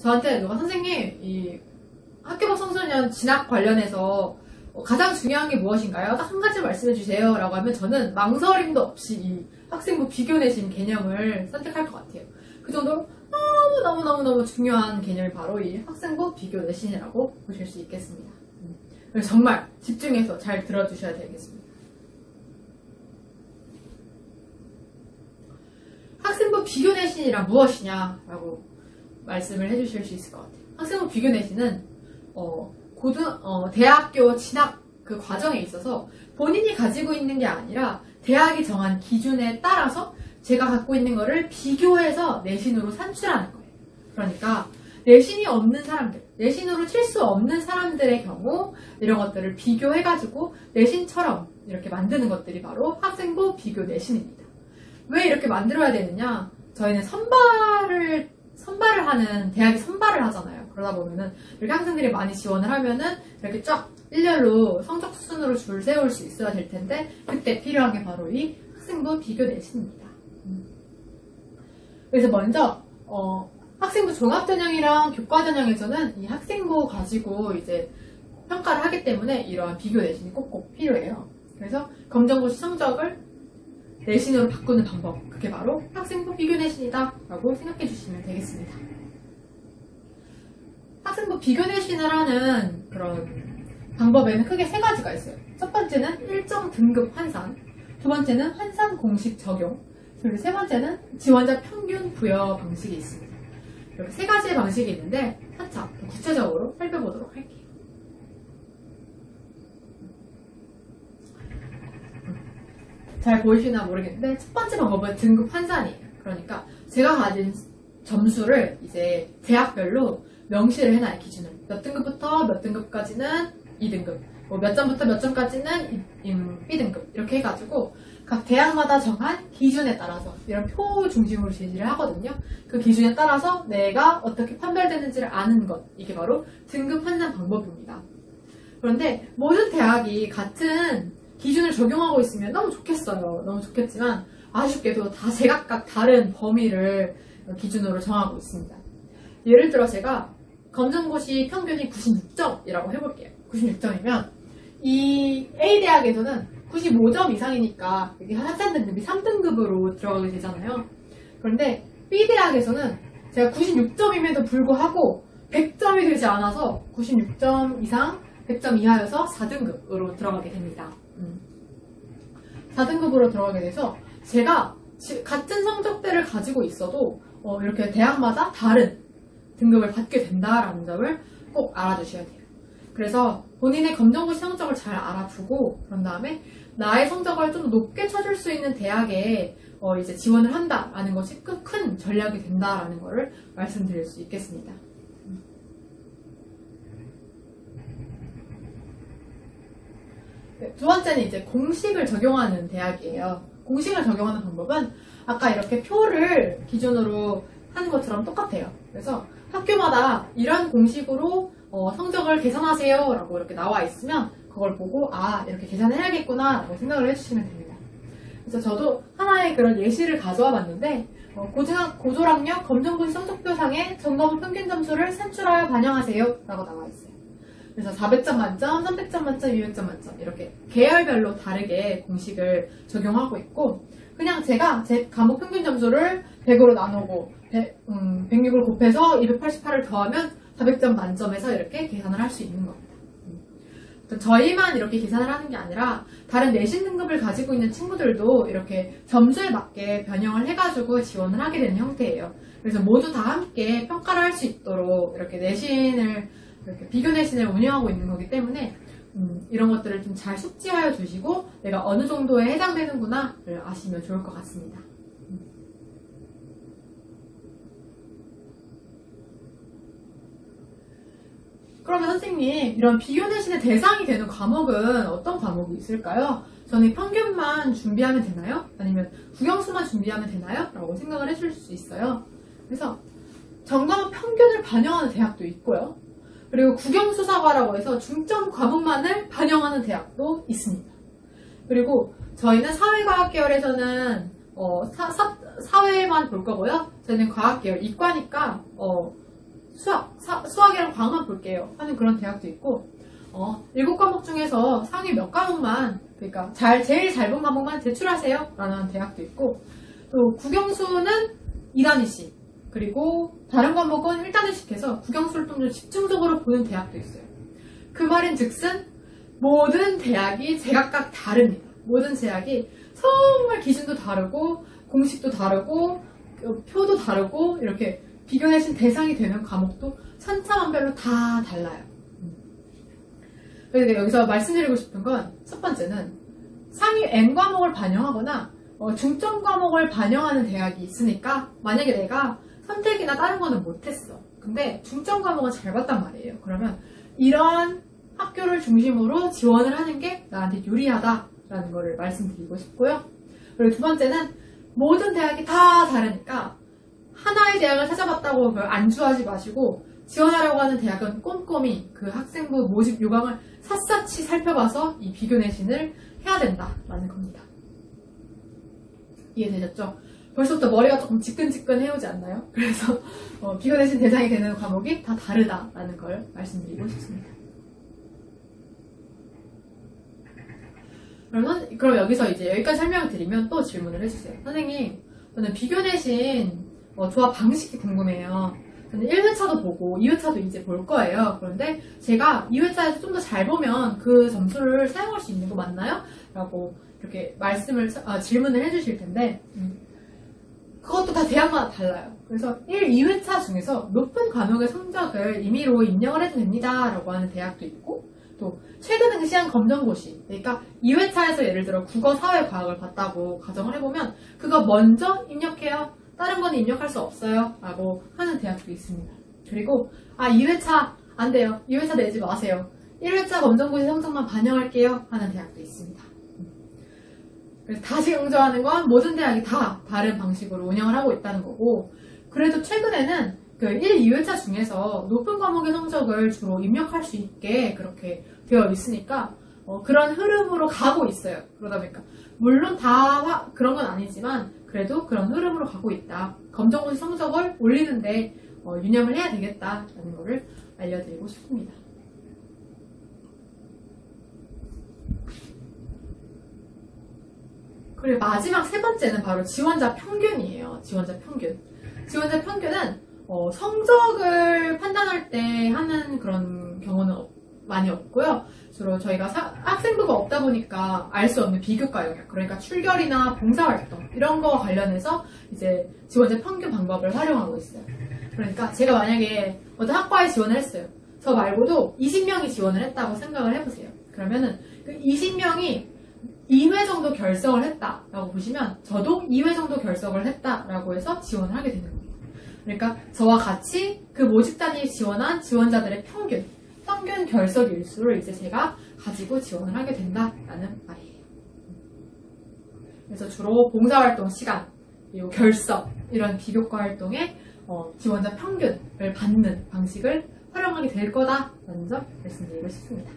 저한테 누가 선생님 이 학교법 청소년 진학 관련해서 가장 중요한 게 무엇인가요? 딱 한 가지 말씀해 주세요 라고 하면 저는 망설임도 없이 이 학생부 비교 내신 개념을 선택할 것 같아요. 그 정도로 너무너무 중요한 개념이 바로 이 학생부 비교 내신이라고 보실 수 있겠습니다. 그래서 정말 집중해서 잘 들어주셔야 되겠습니다. 학생부 비교 내신이란 무엇이냐라고 말씀을 해주실 수 있을 것 같아요. 학생부 비교 내신은 대학교 진학 그 과정에 있어서 본인이 가지고 있는 게 아니라 대학이 정한 기준에 따라서 제가 갖고 있는 거를 비교해서 내신으로 산출하는 거예요. 그러니까 내신이 없는 사람들, 내신으로 칠 수 없는 사람들의 경우 이런 것들을 비교해가지고 내신처럼 이렇게 만드는 것들이 바로 학생부 비교 내신입니다. 왜 이렇게 만들어야 되느냐? 저희는 선발을 하는, 대학이 선발을 하잖아요. 그러다 보면은 이렇게 학생들이 많이 지원을 하면은 이렇게 쫙 일렬로 성적 수준으로 줄 세울 수 있어야 될 텐데 그때 필요한 게 바로 이 학생부 비교 내신입니다. 그래서 먼저 학생부 종합전형이랑 교과전형에서는 이 학생부 가지고 이제 평가를 하기 때문에 이러한 비교 내신이 꼭꼭 필요해요. 그래서 검정고시 성적을 내신으로 바꾸는 방법, 그게 바로 학생부 비교 내신이다 라고 생각해 주시면 되겠습니다. 학생부 비교 내신을 하는 그런 방법에는 크게 세 가지가 있어요. 첫 번째는 일정 등급 환산, 두 번째는 환산 공식 적용, 그리고 세 번째는 지원자 평균 부여 방식이 있습니다. 이렇게 세 가지의 방식이 있는데 차차 구체적으로 살펴보도록 할게요. 잘 보이시나 모르겠는데 첫 번째 방법은 등급 환산이에요. 그러니까 제가 가진 점수를 이제 대학별로 명시를 해놔요. 기준을. 몇 등급부터 몇 등급까지는 2등급, 몇 점부터 몇 점까지는 B등급 이렇게 해가지고 각 대학마다 정한 기준에 따라서 이런 표 중심으로 제시를 하거든요. 그 기준에 따라서 내가 어떻게 판별되는지를 아는 것, 이게 바로 등급 환산 방법입니다. 그런데 모든 대학이 같은 기준을 적용하고 있으면 너무 좋겠어요. 너무 좋겠지만 아쉽게도 다 제각각 다른 범위를 기준으로 정하고 있습니다. 예를 들어 제가 검정고시 평균이 96점이라고 해볼게요. 96점이면 이 A대학에서는 95점 이상이니까 여기 환산 등급이 3등급으로 들어가게 되잖아요. 그런데 B대학에서는 제가 96점임에도 불구하고 100점이 되지 않아서 96점 이상, 100점 이하여서 4등급으로 들어가게 됩니다. 4등급으로 들어가게 돼서 제가 같은 성적대를 가지고 있어도 이렇게 대학마다 다른 등급을 받게 된다라는 점을 꼭 알아두셔야 돼요. 그래서 본인의 검정고시 성적을 잘 알아두고 그런 다음에 나의 성적을 좀 더 높게 쳐줄 수 있는 대학에 이제 지원을 한다라는 것이 큰 전략이 된다라는 것을 말씀드릴 수 있겠습니다. 두 번째는 이제 공식을 적용하는 대학이에요. 공식을 적용하는 방법은 아까 이렇게 표를 기준으로 하는 것처럼 똑같아요. 그래서 학교마다 이런 공식으로 성적을 계산하세요 라고 이렇게 나와 있으면 그걸 보고 이렇게 계산해야겠구나 라고 생각을 해주시면 됩니다. 그래서 저도 하나의 그런 예시를 가져와 봤는데 고졸학력 검정고시 성적표상에 점검 평균 점수를 산출하여 반영하세요 라고 나와 있어요. 그래서 400점 만점, 300점 만점, 200점 만점 이렇게 계열별로 다르게 공식을 적용하고 있고 그냥 제가 제 과목 평균 점수를 100으로 나누고 106을 곱해서 288을 더하면 400점 만점에서 이렇게 계산을 할 수 있는 겁니다. 저희만 이렇게 계산을 하는 게 아니라 다른 내신 등급을 가지고 있는 친구들도 이렇게 점수에 맞게 변형을 해가지고 지원을 하게 되는 형태예요. 그래서 모두 다 함께 평가를 할 수 있도록 이렇게 내신을 이렇게 비교 내신을 운영하고 있는 거기 때문에 이런 것들을 좀 잘 숙지하여 두시고 내가 어느 정도에 해당되는구나를 아시면 좋을 것 같습니다. 그러면 선생님 이런 비교 내신의 대상이 되는 과목은 어떤 과목이 있을까요? 저는 평균만 준비하면 되나요? 아니면 국영수만 준비하면 되나요? 라고 생각을 해줄 수 있어요. 그래서 정답 평균을 반영하는 대학도 있고요. 그리고 국영수사과라고 해서 중점 과목만을 반영하는 대학도 있습니다. 그리고 저희는 사회과학 계열에서는 사회만 볼 거고요. 저희는 과학 계열, 이과니까 수학이랑 과학만 볼게요 하는 그런 대학도 있고 7과목 중에서 상위 몇 과목만, 그러니까 제일 잘 본 과목만 제출하세요 라는 대학도 있고, 또 국영수는 2단위씩, 그리고 다른 과목은 1단위씩 해서 국영수를 좀 더 집중적으로 보는 대학도 있어요. 그 말인 즉슨 모든 대학이 제각각 다릅니다. 모든 대학이 정말 기준도 다르고 공식도 다르고 표도 다르고 이렇게 비교내신 대상이 되는 과목도 천차만별로 다 달라요. 그래서 여기서 말씀드리고 싶은 건 첫 번째는 상위 N 과목을 반영하거나 중점 과목을 반영하는 대학이 있으니까 만약에 내가 선택이나 다른 거는 못했어. 근데 중점 과목은 잘 봤단 말이에요. 그러면 이런 학교를 중심으로 지원을 하는 게 나한테 유리하다라는 거를 말씀드리고 싶고요. 그리고 두 번째는 모든 대학이 다 다르니까 하나의 대학을 찾아봤다고 안주하지 마시고 지원하려고 하는 대학은 꼼꼼히 그 학생부 모집 요강을 샅샅이 살펴봐서 이 비교 내신을 해야 된다라는 겁니다. 이해되셨죠? 벌써부터 머리가 조금 지끈지끈 해오지 않나요? 그래서 비교 내신 대상이 되는 과목이 다 다르다라는 걸 말씀드리고 싶습니다. 그럼 여기서 이제 여기까지 설명을 드리면 또 질문을 해주세요. 선생님, 저는 비교 내신 조합 방식이 궁금해요. 저는 1회차도 보고 2회차도 이제 볼 거예요. 그런데 제가 2회차에서 좀 더 잘 보면 그 점수를 사용할 수 있는 거 맞나요? 라고 이렇게 질문을 해주실 텐데 그것도 다 대학마다 달라요. 그래서 1, 2회차 중에서 높은 과목의 성적을 임의로 입력을 해도 됩니다 라고 하는 대학도 있고, 또 최근 응시한 검정고시, 그러니까 2회차에서 예를 들어 국어, 사회, 과학을 봤다고 가정을 해보면 그거 먼저 입력해요. 다른 거는 입력할 수 없어요 라고 하는 대학도 있습니다. 그리고 2회차 안 돼요. 2회차 내지 마세요. 1회차 검정고시 성적만 반영할게요 하는 대학도 있습니다. 그래서 다시 강조하는 건 모든 대학이 다 다른 방식으로 운영을 하고 있다는 거고, 그래도 최근에는 그 1, 2회차 중에서 높은 과목의 성적을 주로 입력할 수 있게 그렇게 되어 있으니까 그런 흐름으로 가고 있어요. 그러다 보니까 물론 다 그런 건 아니지만 그래도 그런 흐름으로 가고 있다. 검정고시 성적을 올리는데 유념을 해야 되겠다라는 거를 알려드리고 싶습니다. 그리고 마지막 세 번째는 바로 지원자 평균이에요. 지원자 평균. 지원자 평균은 성적을 판단할 때 하는 그런 경우는 많이 없고요. 주로 저희가 학생부가 없다 보니까 알 수 없는 비교과 영역, 그러니까 출결이나 봉사활동 이런 거와 관련해서 이제 지원자 평균 방법을 활용하고 있어요. 그러니까 제가 만약에 어떤 학과에 지원을 했어요. 저 말고도 20명이 지원을 했다고 생각을 해보세요. 그러면은 그 20명이 2회 정도 결석을 했다라고 보시면 저도 2회 정도 결석을 했다라고 해서 지원을 하게 되는 겁니다. 그러니까 저와 같이 그 모집단이 지원한 지원자들의 평균 결석 일수를 이제 제가 가지고 지원을 하게 된다라는 말이에요. 그래서 주로 봉사활동 시간, 그리고 결석, 이런 비교과 활동에 지원자 평균을 받는 방식을 활용하게 될 거다라는 점 말씀드리고 싶습니다.